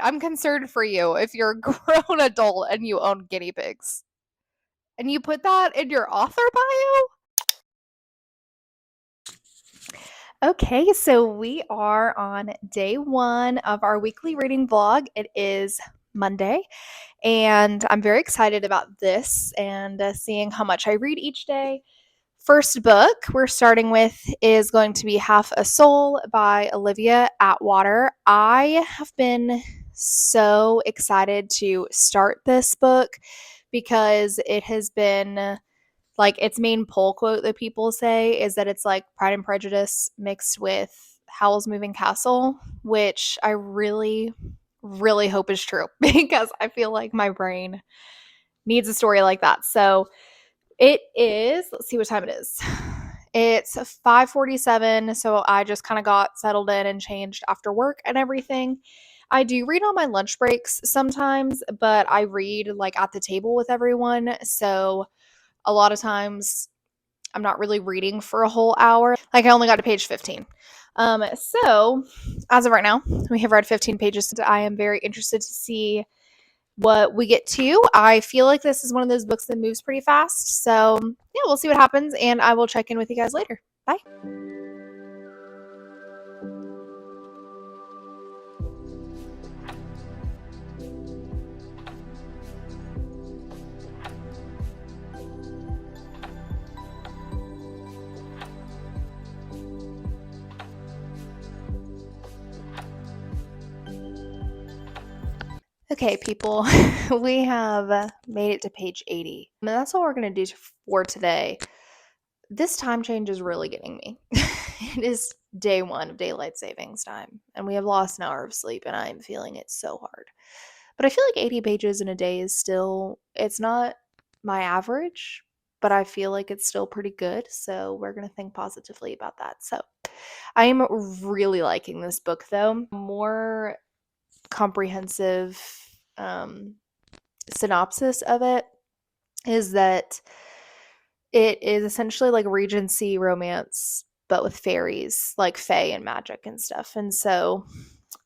I'm concerned for you if you're a grown adult and you own guinea pigs. And you put that in your author bio? Okay, so we are on day 1 of our weekly reading vlog. It is Monday, and I'm very excited about this and seeing how much I read each day. First book we're starting with is going to be Half a Soul by Olivia Atwater. I have been so excited to start this book because it has been like its main pull quote that people say is that it's like Pride and Prejudice mixed with Howl's Moving Castle, which I really, really hope is true because I feel like my brain needs a story like that. So it is, let's see what time it is. It's 5:47, so I just kind of got settled in and changed after work and everything. I do read on my lunch breaks sometimes, but I read like at the table with everyone. So a lot of times I'm not really reading for a whole hour. Like I only got to page 15. So as of right now, we have read 15 pages. I am very interested to see what we get to. I feel like this is one of those books that moves pretty fast. So yeah, we'll see what happens, and I will check in with you guys later. Bye. Okay, people, we have made it to page 80. And that's all we're going to do for today. This time change is really getting me. It is day 1 of daylight savings time, and we have lost an hour of sleep, and I am feeling it so hard. But I feel like 80 pages in a day is still, it's not my average, but I feel like it's still pretty good. So we're going to think positively about that. So I am really liking this book, though. More comprehensive um, synopsis of it is that it is essentially like Regency romance, but with fairies, like fae and magic and stuff. And so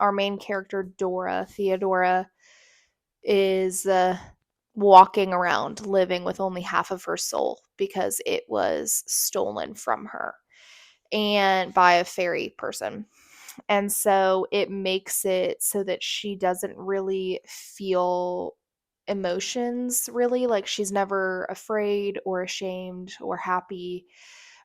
our main character, Theodora, is walking around living with only half of her soul because it was stolen from her and by a fairy person. And so it makes it so that she doesn't really feel emotions, really. Like she's never afraid or ashamed or happy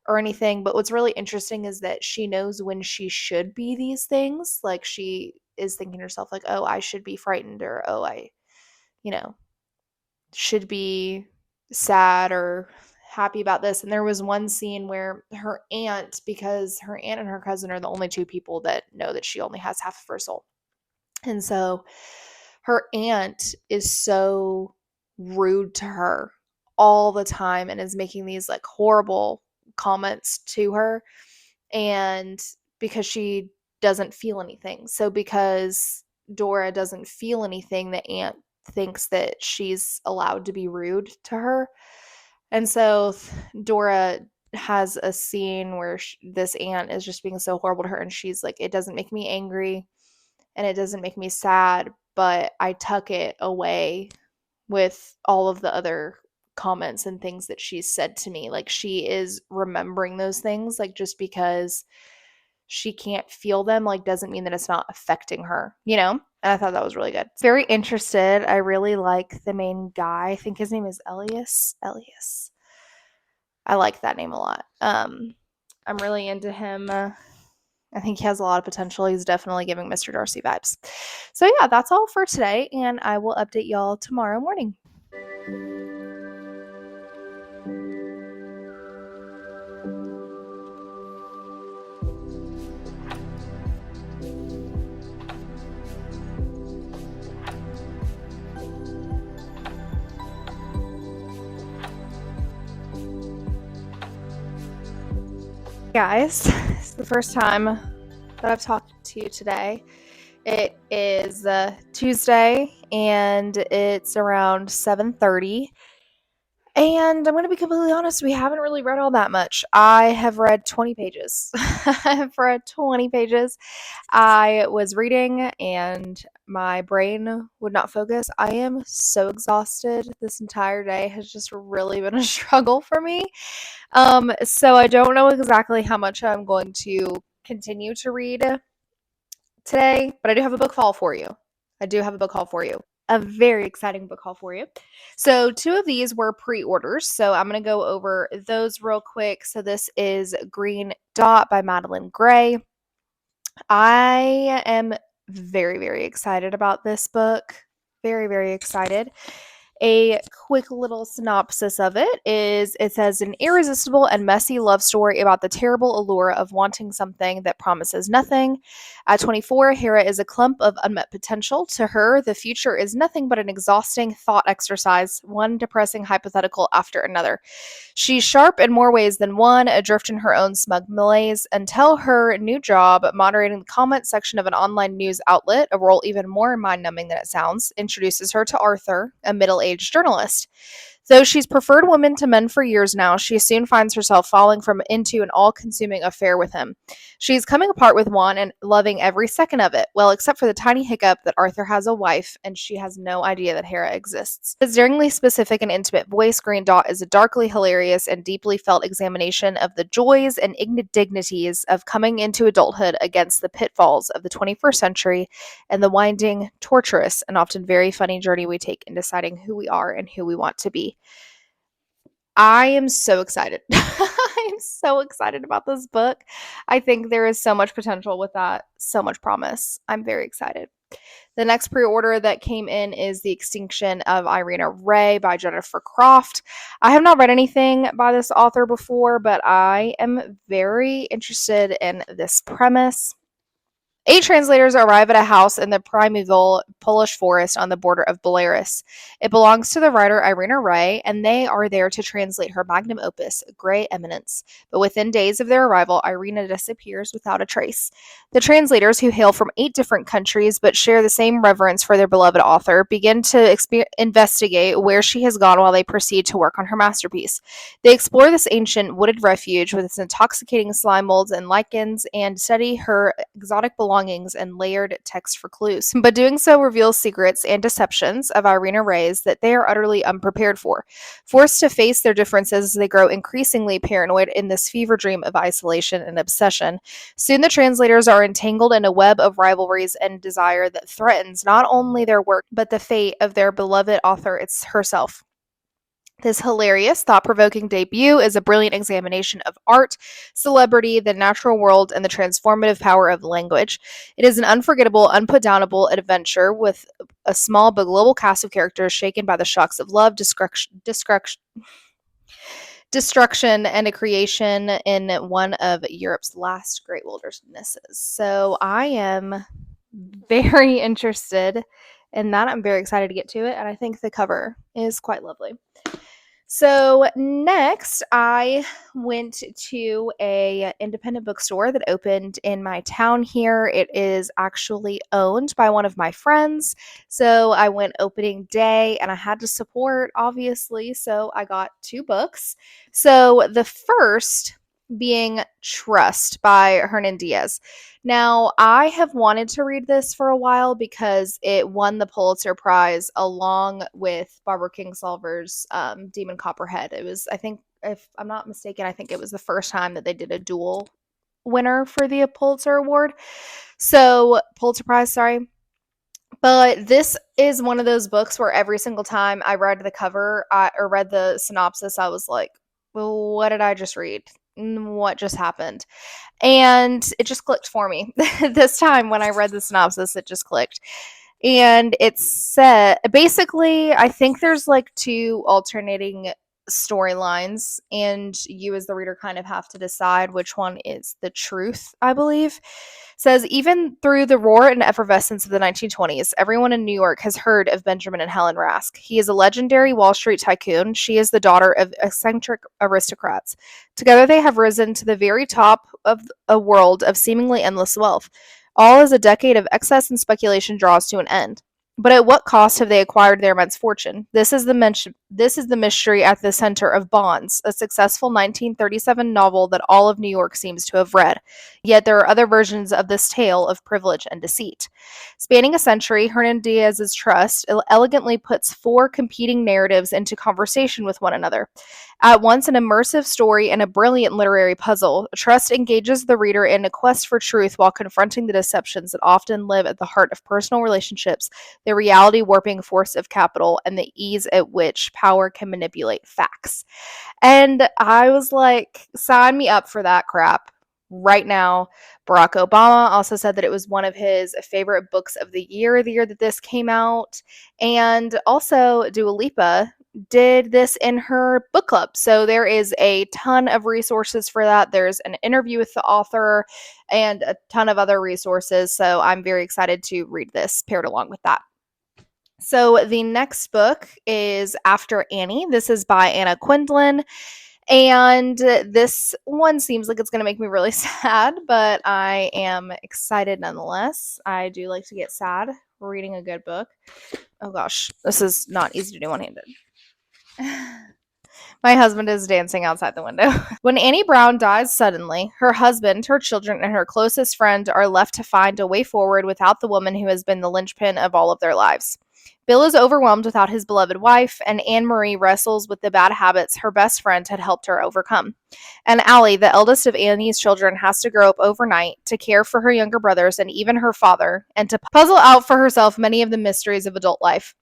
or anything. But what's really interesting is that she knows when she should be these things. Like she is thinking to herself, like, oh, I should be frightened, or oh, I, you know, should be sad or happy about this. And there was one scene where her aunt, because her aunt and her cousin are the only two people that know that she only has half of her soul. And so her aunt is so rude to her all the time and is making these like horrible comments to her. And because she doesn't feel anything. So because Dora doesn't feel anything, the aunt thinks that she's allowed to be rude to her. And so Dora has a scene where this aunt is just being so horrible to her, and she's like, it doesn't make me angry and it doesn't make me sad, but I tuck it away with all of the other comments and things that she's said to me. Like she is remembering those things, like just because she can't feel them, like doesn't mean that it's not affecting her, you know? And I thought that was really good. Very interested. I really like the main guy. I think his name is Elias. I like that name a lot. I'm really into him. I think he has a lot of potential. He's definitely giving Mr. Darcy vibes. So yeah, that's all for today, and I will update y'all tomorrow morning. Guys, it's the first time that I've talked to you today. It is Tuesday, and it's around 7:30. And I'm going to be completely honest, we haven't really read all that much. I have read 20 pages. I have read 20 pages. I was reading and my brain would not focus. I am so exhausted. This entire day has just really been a struggle for me. So I don't know exactly how much I'm going to continue to read today, but I do have a book haul for you. I do have a book haul for you. A very exciting book haul for you. So, two of these were pre orders. So, I'm going to go over those real quick. So, this is Green Dot by Madeline Gray. I am very, very excited about this book. Very, very excited. A quick little synopsis of it is it says an irresistible and messy love story about the terrible allure of wanting something that promises nothing. At 24, Hera is a clump of unmet potential. To her, the future is nothing but an exhausting thought exercise, one depressing hypothetical after another. She's sharp in more ways than one, adrift in her own smug malaise, until her new job, moderating the comment section of an online news outlet, a role even more mind numbing than it sounds, introduces her to Arthur, a middle aged journalist. Though she's preferred women to men for years now, she soon finds herself falling into an all-consuming affair with him. She's coming apart with Juan and loving every second of it, well, except for the tiny hiccup that Arthur has a wife and she has no idea that Hera exists. His daringly specific and intimate voice, Green Dot, is a darkly hilarious and deeply felt examination of the joys and indignities of coming into adulthood against the pitfalls of the 21st century and the winding, torturous, and often very funny journey we take in deciding who we are and who we want to be. I am so excited. I'm so excited about this book. I think there is so much potential with that, so much promise. I'm very excited. The next pre-order that came in is The Extinction of Irina Ray by Jennifer Croft. I have not read anything by this author before, but I am very interested in this premise. 8 translators arrive at a house in the primeval Polish forest on the border of Belarus. It belongs to the writer Irina Ray, and they are there to translate her magnum opus, Grey Eminence. But within days of their arrival, Irina disappears without a trace. The translators, who hail from 8 different countries but share the same reverence for their beloved author, begin to investigate where she has gone while they proceed to work on her masterpiece. They explore this ancient wooded refuge with its intoxicating slime molds and lichens and study her exotic belongings and layered text for clues. But doing so reveals secrets and deceptions of Irina Ray's that they are utterly unprepared for. Forced to face their differences, they grow increasingly paranoid in this fever dream of isolation and obsession. Soon the translators are entangled in a web of rivalries and desire that threatens not only their work, but the fate of their beloved author herself. This hilarious, thought-provoking debut is a brilliant examination of art, celebrity, the natural world, and the transformative power of language. It is an unforgettable, unputdownable adventure with a small but global cast of characters shaken by the shocks of love, destruction, and a creation in one of Europe's last great wildernesses. So I am very interested in that. I'm very excited to get to it, and I think the cover is quite lovely. So next, I went to a independent bookstore that opened in my town here. It is actually owned by one of my friends. So I went opening day and I had to support, obviously. So I got 2 books. So the first being Trust by Hernan Diaz. Now, I have wanted to read this for a while because it won the Pulitzer Prize along with Barbara Kingsolver's Demon Copperhead. It was, I think, if I'm not mistaken, I think it was the first time that they did a dual winner for the Pulitzer Award. So, Pulitzer Prize, sorry. But this is one of those books where every single time I read the cover or read the synopsis, I was like, well, what did I just read? What just happened? And it just clicked for me. This time when I read the synopsis, it just clicked. And it's set basically, I think there's like 2 alternating storylines, and you as the reader kind of have to decide which one is the truth, I believe. Says even through the roar and effervescence of the 1920s, everyone in New York has heard of Benjamin and Helen Rask. He is a legendary Wall Street tycoon. She is the daughter of eccentric aristocrats. Together they have risen to the very top of a world of seemingly endless wealth, all as a decade of excess and speculation draws to an end. But at what cost have they acquired their immense fortune? This is the mystery at the center of Bonds, a successful 1937 novel that all of New York seems to have read. Yet there are other versions of this tale of privilege and deceit. Spanning a century, Hernandez's Trust elegantly puts four competing narratives into conversation with one another. At once an immersive story and a brilliant literary puzzle, Trust engages the reader in a quest for truth while confronting the deceptions that often live at the heart of personal relationships, the reality warping force of capital, and the ease at which power can manipulate facts. And I was like, sign me up for that crap right now. Barack Obama also said that it was one of his favorite books of the year that this came out. And also, Dua Lipa did this in her book club. So there is a ton of resources for that. There's an interview with the author and a ton of other resources. So I'm very excited to read this paired along with that. So the next book is After Annie. This is by Anna Quindlen. And this one seems like it's going to make me really sad, but I am excited nonetheless. I do like to get sad reading a good book. Oh gosh, this is not easy to do one-handed. My husband is dancing outside the window. When Annie Brown dies suddenly, her husband, her children, and her closest friend are left to find a way forward without the woman who has been the linchpin of all of their lives. Bill is overwhelmed without his beloved wife, and Anne Marie wrestles with the bad habits her best friend had helped her overcome. And Allie, the eldest of Annie's children, has to grow up overnight to care for her younger brothers and even her father, and to puzzle out for herself many of the mysteries of adult life.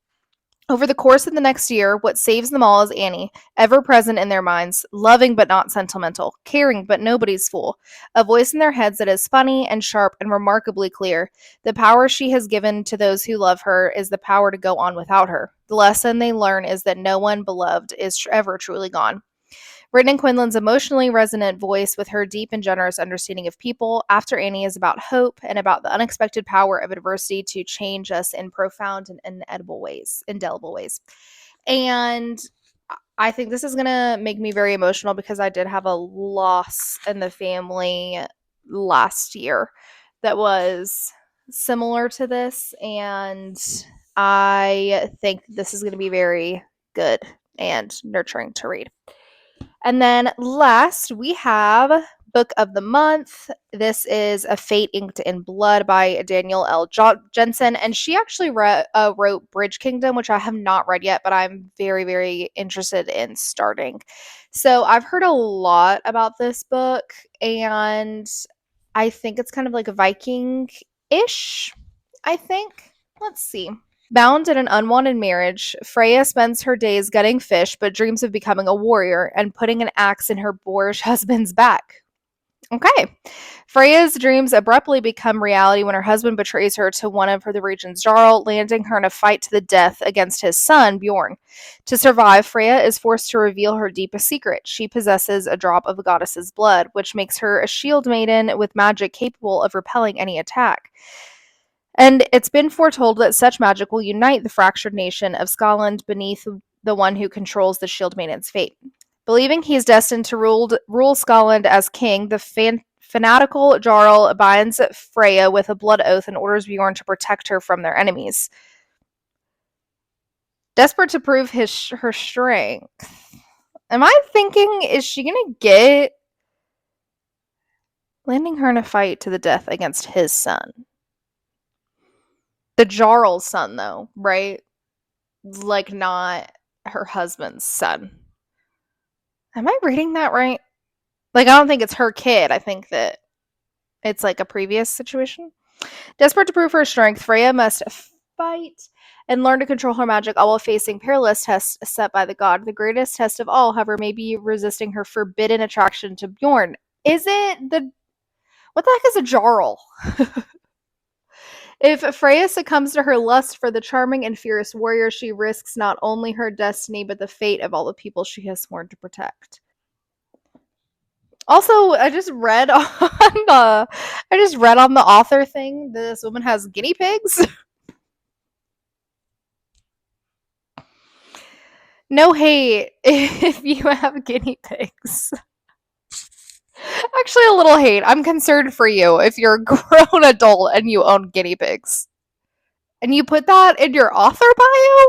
Over the course of the next year, what saves them all is Annie, ever present in their minds, loving but not sentimental, caring but nobody's fool, a voice in their heads that is funny and sharp and remarkably clear. The power she has given to those who love her is the power to go on without her. The lesson they learn is that no one beloved is ever truly gone. Written in Quinlan's emotionally resonant voice with her deep and generous understanding of people, After Annie is about hope and about the unexpected power of adversity to change us in profound and indelible ways. And I think this is going to make me very emotional because I did have a loss in the family last year that was similar to this. And I think this is going to be very good and nurturing to read. And then last, we have Book of the Month. This is A Fate Inked in Blood by Danielle L. Jensen. And she actually wrote Bridge Kingdom, which I have not read yet, but I'm very, very interested in starting. So I've heard a lot about this book, and I think it's kind of like a Viking-ish, I think. Let's see. Bound in an unwanted marriage, Freya spends her days gutting fish but dreams of becoming a warrior and putting an axe in her boorish husband's back. Okay. Freya's dreams abruptly become reality when her husband betrays her to one of the region's Jarl, landing her in a fight to the death against his son, Bjorn. To survive, Freya is forced to reveal her deepest secret. She possesses a drop of the goddess's blood, which makes her a shield maiden with magic capable of repelling any attack. And it's been foretold that such magic will unite the fractured nation of Scotland beneath the one who controls the Shield Maiden's fate. Believing he is destined to rule Scotland as king, the fanatical Jarl binds Freya with a blood oath and orders Bjorn to protect her from their enemies. Desperate to prove her strength. Am I thinking, is she going to get landing her in a fight to the death against his son? The Jarl's son, though, right? Like, not her husband's son. Am I reading that right? Like, I don't think it's her kid. I think that it's like a previous situation. Desperate to prove her strength, Freya must fight and learn to control her magic, all while facing perilous tests set by the god. The greatest test of all, however, may be resisting her forbidden attraction to Bjorn. Is it the... What the heck is a Jarl? If Freya succumbs to her lust for the charming and fierce warrior, she risks not only her destiny, but the fate of all the people she has sworn to protect. Also, I just read on the author thing, this woman has guinea pigs. No hate if you have guinea pigs. Actually, a little hate. I'm concerned for you if you're a grown adult and you own guinea pigs. And you put that in your author bio?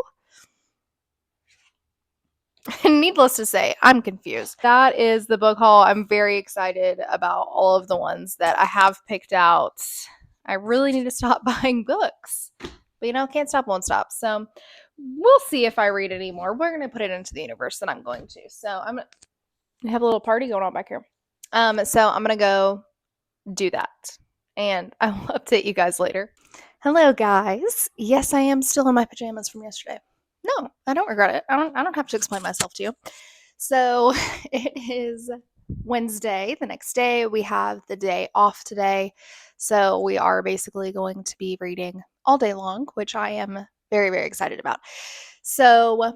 Needless to say, I'm confused. That is the book haul. I'm very excited about all of the ones that I have picked out. I really need to stop buying books. But can't stop, won't stop. So we'll see if I read any more. We're going to put it into the universe that I'm going to. So I'm going to have a little party going on back here. So I'm going to go do that. And I will update you guys later. Hello, guys. Yes, I am still in my pajamas from yesterday. No, I don't regret it. I don't have to explain myself to you. So it is Wednesday. The next day, we have the day off today. So we are basically going to be reading all day long, which I am very, very excited about. So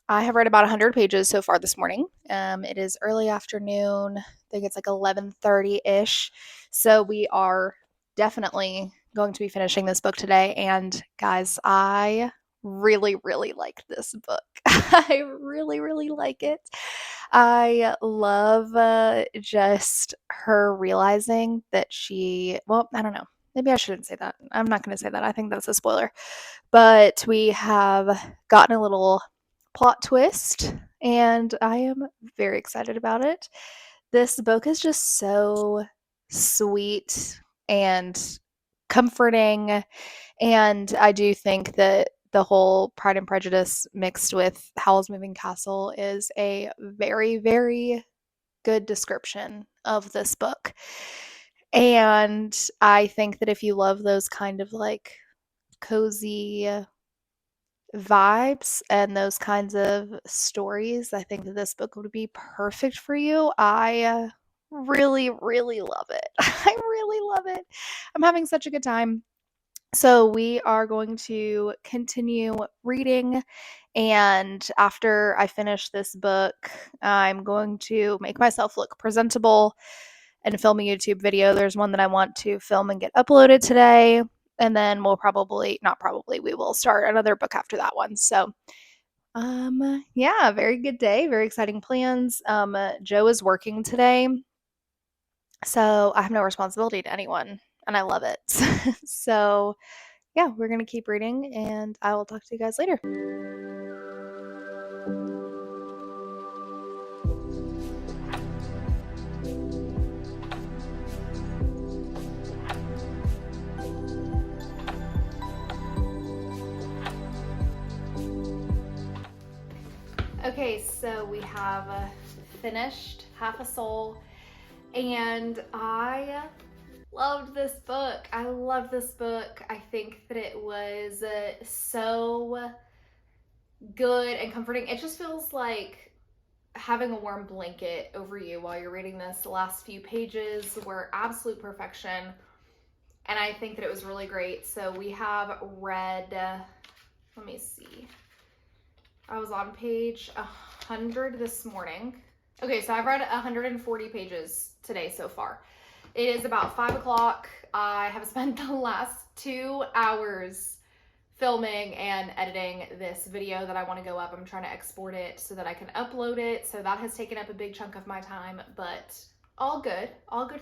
I have read about 100 pages so far this morning. It is early afternoon. I think it's like 11:30-ish. So we are definitely going to be finishing this book today. And guys, I really, really like this book. I really, really like it. I love just her realizing that I don't know. Maybe I shouldn't say that. I'm not going to say that. I think that's a spoiler. But we have gotten a little plot twist, and I am very excited about it. This book is just so sweet and comforting, and I do think that the whole Pride and Prejudice mixed with Howl's Moving Castle is a very, very good description of this book. And I think that if you love those kind of like cozy vibes and those kinds of stories, I think that this book would be perfect for you. I really, really love it. I really love it. I'm having such a good time. So we are going to continue reading, and after I finish this book, I'm going to make myself look presentable and film a YouTube video. There's one that I want to film and get uploaded today, and then we will start another book after that one. So yeah, very good day, very exciting plans. Joe is working today, so I have no responsibility to anyone, and I love it. So yeah, we're going to keep reading, and I will talk to you guys later. Okay, so we have finished Half a Soul, and I loved this book. I love this book. I think that it was so good and comforting. It just feels like having a warm blanket over you while you're reading this. The last few pages were absolute perfection, and I think that it was really great. So we have read, let me see. I was on page 100 this morning. Okay, so I've read 140 pages today so far. It is about 5 o'clock. I have spent the last 2 hours filming and editing this video that I want to go up. I'm trying to export it so that I can upload it. So that has taken up a big chunk of my time, but all good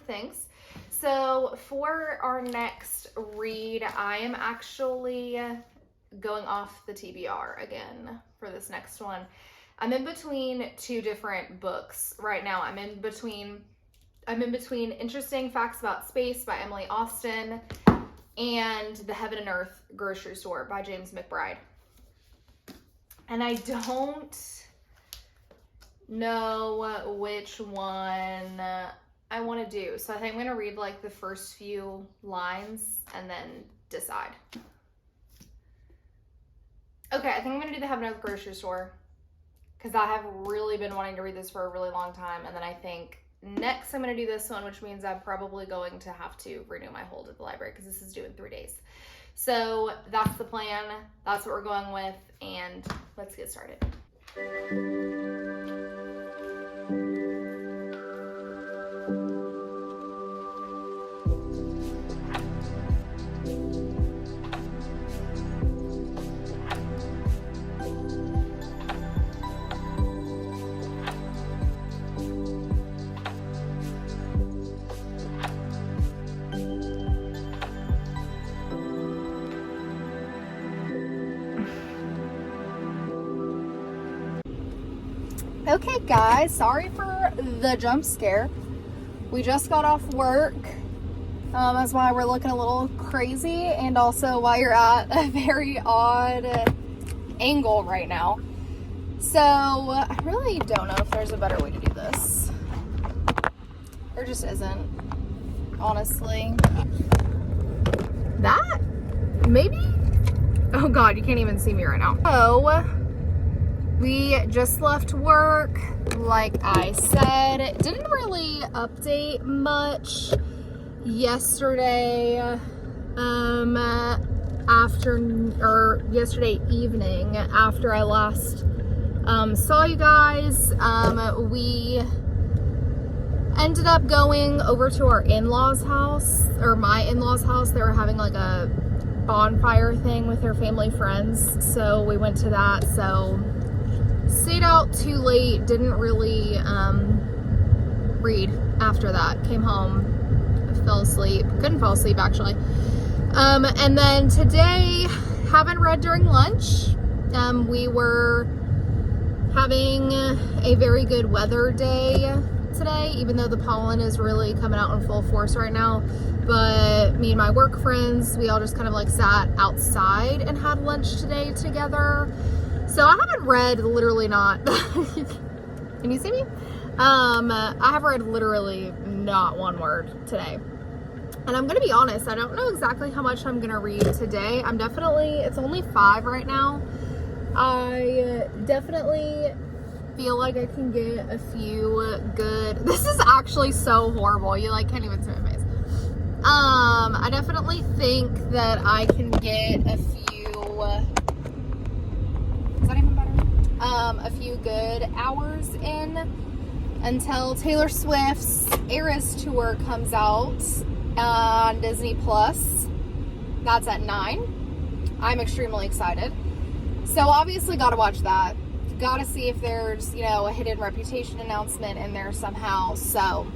things. So for our next read, I am actually going off the TBR again for this next one. I'm in between 2 different books right now. I'm in between Interesting Facts About Space by Emily Austen and The Heaven and Earth Grocery Store by James McBride. And I don't know which one I want to do. So I think I'm going to read like the first few lines and then decide. Okay, I think I'm going to do The Heaven and Earth Grocery Store because I have really been wanting to read this for a really long time. And then I think next I'm going to do this one, which means I'm probably going to have to renew my hold at the library because this is due in 3 days. So that's the plan. That's what we're going with, and let's get started. Okay, guys, sorry for the jump scare. We just got off work. That's why we're looking a little crazy, and also why you're at a very odd angle right now. So, I really don't know if there's a better way to do this. There just isn't, honestly. That? Maybe? Oh God, you can't even see me right now. So, we just left work, like I said. Didn't really update much yesterday, yesterday evening after I last saw you guys. We ended up going over to our in-laws house, or my in-laws house. They were having like a bonfire thing with their family friends, so we went to that. So stayed out too late, didn't really read after that. Came home, fell asleep, couldn't fall asleep actually. And then today, haven't read during lunch. We were having a very good weather day today, even though the pollen is really coming out in full force right now. But me and my work friends, we all just kind of like sat outside and had lunch today together. So I haven't read literally not, can you see me? I have read literally not one word today. And I'm gonna be honest, I don't know exactly how much I'm gonna read today. it's only 5 right now. I definitely feel like I can get a few good, this is actually so horrible, you like can't even see my face. I definitely think that I can get a few, is that even better? A few good hours in until Taylor Swift's Eras Tour comes out on Disney Plus. That's at 9. I'm extremely excited. So obviously gotta watch that. Gotta see if there's, you know, a hidden Reputation announcement in there somehow. So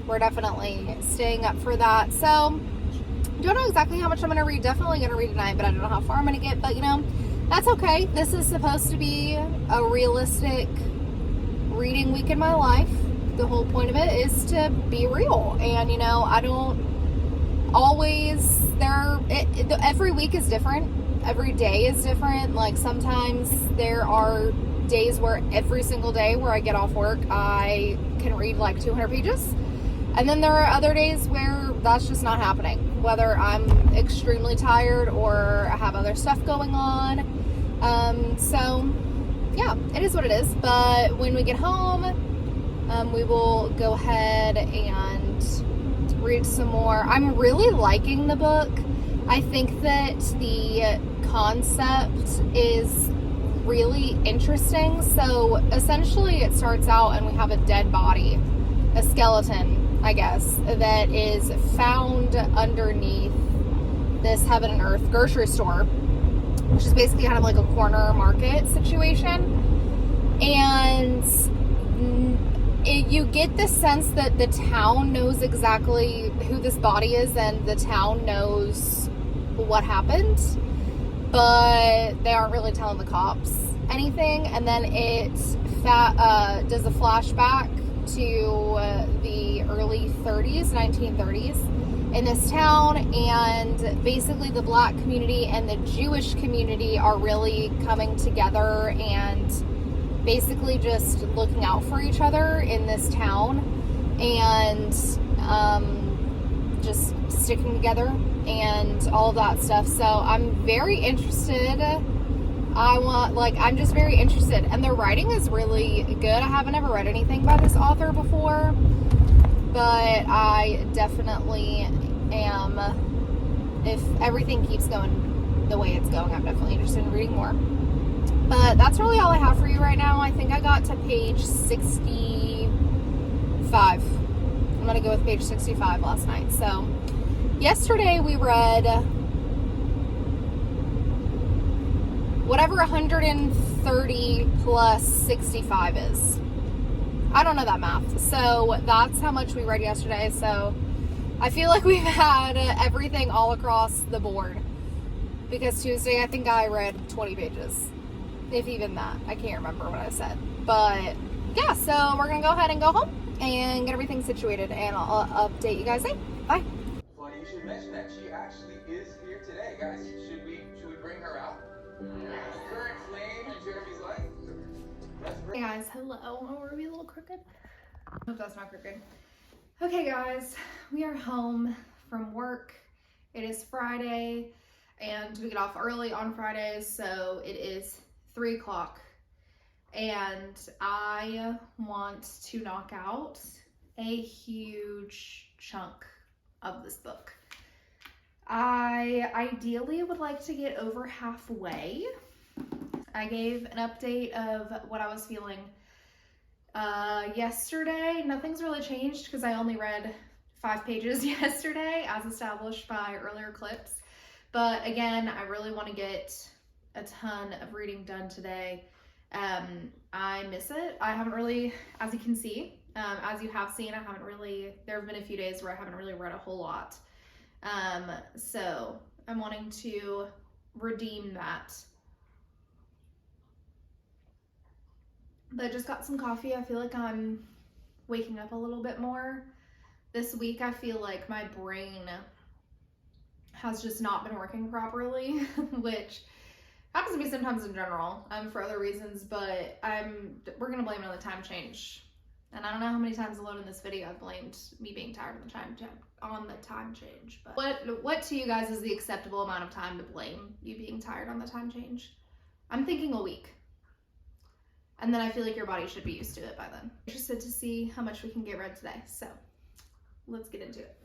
we're definitely staying up for that. So don't know exactly how much I'm gonna read. Definitely gonna read tonight, but I don't know how far I'm gonna get. But you know, that's okay. This is supposed to be a realistic reading week in my life. The whole point of it is to be real. And you know, I don't always, every week is different. Every day is different. Like sometimes there are days where every single day where I get off work, I can read like 200 pages. And then there are other days where that's just not happening. Whether I'm extremely tired or I have other stuff going on. So yeah, it is what it is. But when we get home, we will go ahead and read some more. I'm really liking the book. I think that the concept is really interesting. So essentially it starts out and we have a dead body, a skeleton, I guess, that is found underneath this heaven and earth grocery store, which is basically kind of like a corner market situation. And you get the sense that the town knows exactly who this body is and the town knows what happened, but they aren't really telling the cops anything. And then it does a flashback to the early 30s, 1930s in this town, and basically the black community and the Jewish community are really coming together and basically just looking out for each other in this town, and just sticking together and all of that stuff. So I'm very interested. I'm just very interested, and the writing is really good. I haven't ever read anything by this author before, but I definitely am, if everything keeps going the way it's going, I'm definitely interested in reading more. But that's really all I have for you right now. I think I got to page 65. I'm going to go with page 65 last night. So yesterday we read whatever 130 plus 65 is. I don't know that math. So that's how much we read yesterday. So I feel like we've had everything all across the board. Because Tuesday I think I read 20 pages. if even that. I can't remember what I said. But yeah, so we're gonna go ahead and go home and get everything situated, and I'll update you guys later. Bye. Funny you should mention that. She actually is here today, guys. Should we bring her out? The current flame in Jeremy's life. Let's bring. Hey guys, hello. Oh, are we a little crooked? I hope that's not crooked. Okay guys, we are home from work. It is Friday and we get off early on Fridays, so it is 3 o'clock and I want to knock out a huge chunk of this book. I ideally would like to get over halfway. I gave an update of what I was feeling yesterday. Nothing's really changed because I only read 5 pages yesterday as established by earlier clips. But again, I really want to get a ton of reading done today. I miss it. I haven't really, as you can see, as you have seen, there have been a few days where I haven't really read a whole lot. So I'm wanting to redeem that. But I just got some coffee. I feel like I'm waking up a little bit more. This week I feel like my brain has just not been working properly, which happens to me sometimes in general, for other reasons, but we're gonna blame it on the time change. And I don't know how many times alone in this video I've blamed me being tired on the time change. But what to you guys is the acceptable amount of time to blame you being tired on the time change? I'm thinking a week. And then I feel like your body should be used to it by then. Interested to see how much we can get read today. So let's get into it.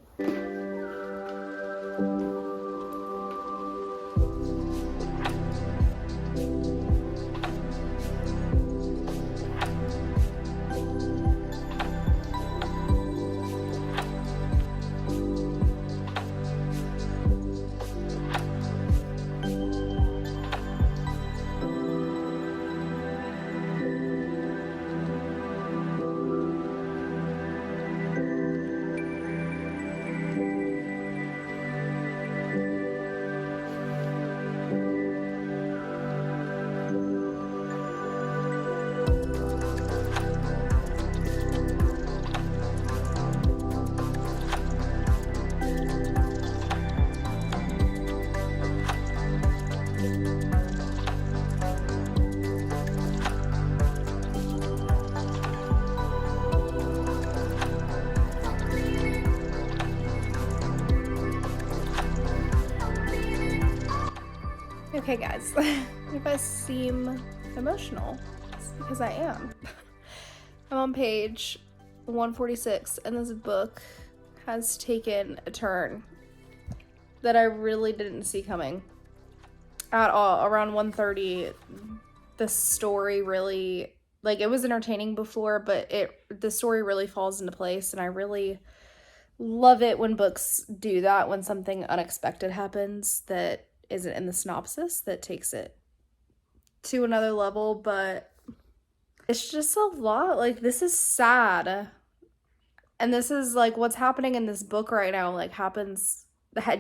Okay guys, if I seem emotional, it's because I am. I'm on page 146 and this book has taken a turn that I really didn't see coming at all. Around 130, the story really, like, it was entertaining before, but the story really falls into place, and I really love it when books do that, when something unexpected happens that isn't in the synopsis, that takes it to another level. But it's just a lot. Like, this is sad, and this is like what's happening in this book right now, like,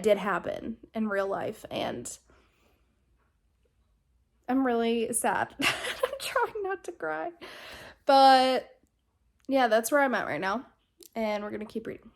did happen in real life, and I'm really sad. I'm trying not to cry, but yeah, that's where I'm at right now, and we're gonna keep reading.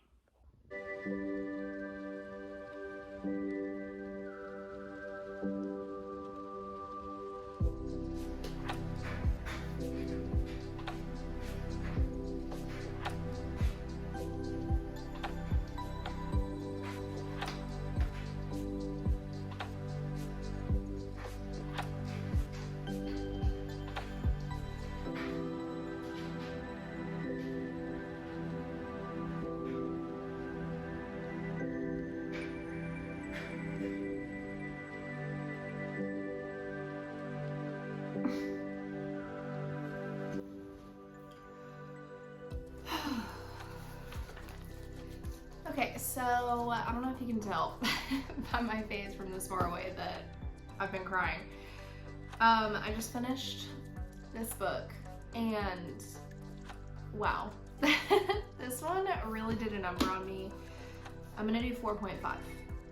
Okay, so I don't know if you can tell by my face from this far away that I've been crying. I just finished this book, and wow, this one really did a number on me. I'm gonna do 4.5,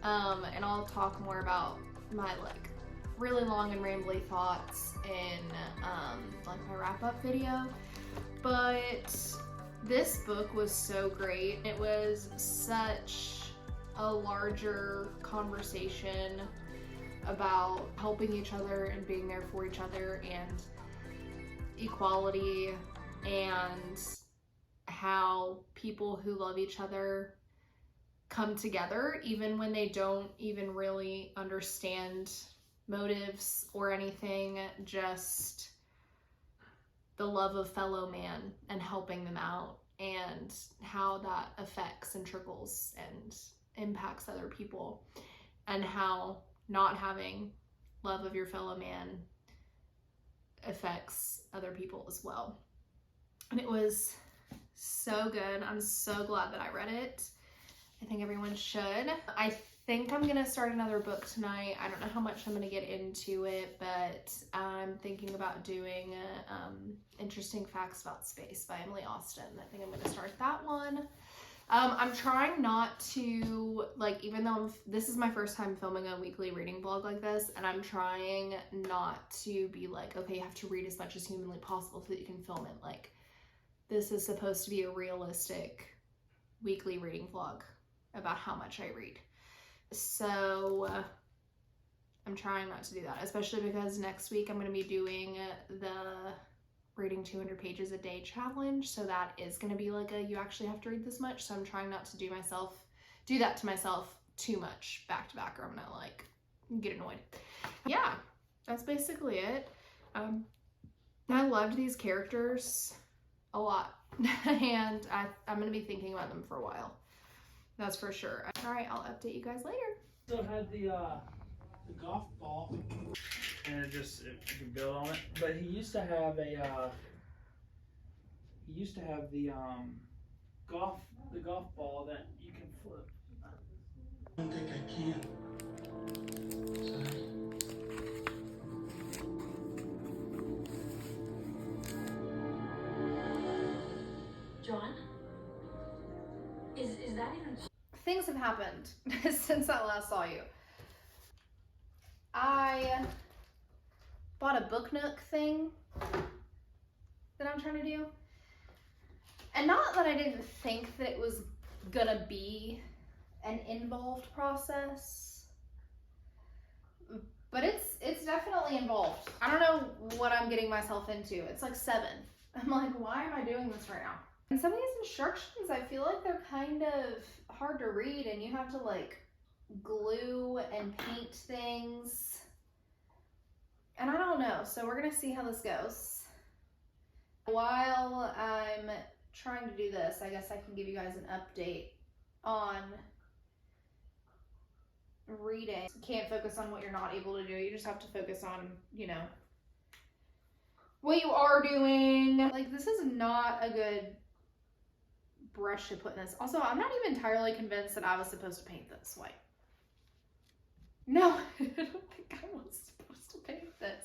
and I'll talk more about my really long and rambly thoughts in like my wrap-up video, but this book was so great. It was such a larger conversation about helping each other and being there for each other and equality, and how people who love each other come together even when they don't even really understand motives or anything, just the love of fellow man and helping them out, and how that affects and trickles and impacts other people, and how not having love of your fellow man affects other people as well. And it was so good. I'm so glad that I read it. I think everyone should. I think I'm gonna start another book tonight. I don't know how much I'm gonna get into it, but I'm thinking about doing Interesting Facts About Space by Emily Austin. I think I'm gonna start that one. I'm trying not to, like, even though this is my first time filming a weekly reading vlog like this, and I'm trying not to be like, okay, you have to read as much as humanly possible so that you can film it. Like, this is supposed to be a realistic weekly reading vlog about how much I read. So I'm trying not to do that, especially because next week I'm going to be doing the reading 200 pages a day challenge. So that is going to be like you actually have to read this much. So I'm trying not to do that to myself too much back to back, or I'm gonna like get annoyed. Yeah, that's basically it. I loved these characters a lot and I'm gonna be thinking about them for a while. That's for sure. All right, I'll update you guys later. Still had the golf ball, and you can build on it. But he used to have the golf ball that you can flip. I don't think I can. Sorry. John? Is that even... Things have happened since I last saw you. I bought a Book Nook thing that I'm trying to do. And not that I didn't think that it was gonna be an involved process, but it's definitely involved. I don't know what I'm getting myself into. It's like 7. I'm like, why am I doing this right now? And some of these instructions, I feel like they're kind of hard to read, and you have to like glue and paint things. And I don't know, so we're gonna see how this goes. While I'm trying to do this, I guess I can give you guys an update on reading. You can't focus on what you're not able to do. You just have to focus on, you know, what you are doing. Like, this is not a good brush to put in this. Also, I'm not even entirely convinced that I was supposed to paint this white. No, I don't think I was supposed to paint this.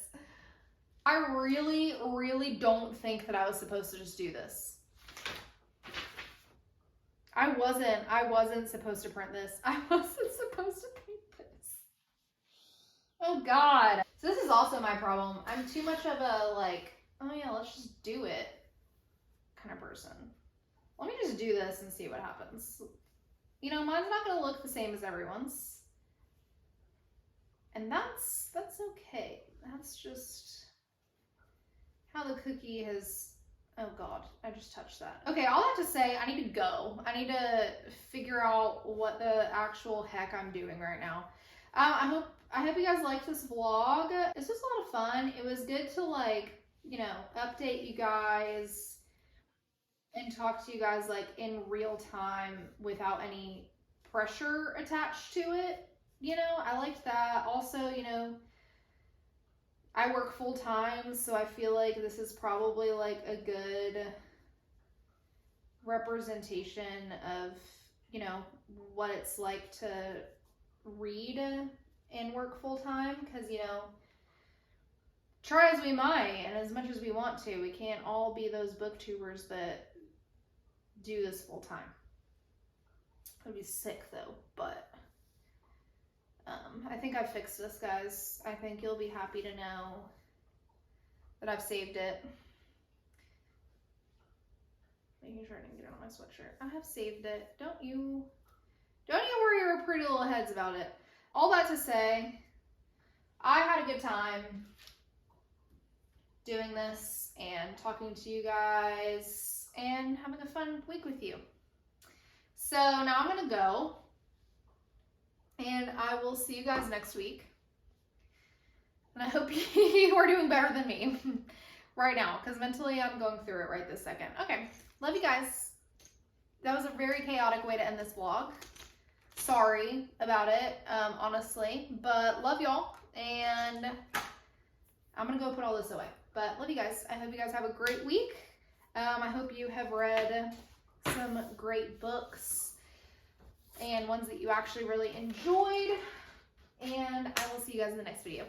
I really, really don't think that I was supposed to just do this. I wasn't supposed to print this. I wasn't supposed to paint this. Oh God. So this is also my problem. I'm too much of a like, oh yeah, let's just do it kind of person. Let me just do this and see what happens. You know, mine's not gonna look the same as everyone's. And that's okay. That's just how the cookie has, oh God, I just touched that. Okay, all that to say, I need to go. I need to figure out what the actual heck I'm doing right now. I hope you guys liked this vlog. This was a lot of fun. It was good to like, you know, update you guys and talk to you guys like in real time without any pressure attached to it. You know, I liked that. Also, you know, I work full time, so I feel like this is probably like a good representation of, you know, what it's like to read and work full time, because, you know, try as we might and as much as we want to, we can't all be those booktubers that do this full time. It would be sick though, but I think I fixed this, guys. I think you'll be happy to know that I've saved it. Making sure I didn't get it on my sweatshirt. I have saved it. Don't you worry your pretty little heads about it. All that to say, I had a good time doing this and talking to you guys and having a fun week with you. So now I'm gonna go, and I will see you guys next week. And I hope you are doing better than me right now, because mentally I'm going through it right this second. Okay, love you guys. That was a very chaotic way to end this vlog. Sorry about it, honestly, but love y'all, and I'm gonna go put all this away. But love you guys. I hope you guys have a great week. I hope you have read some great books and ones that you actually really enjoyed, and I will see you guys in the next video.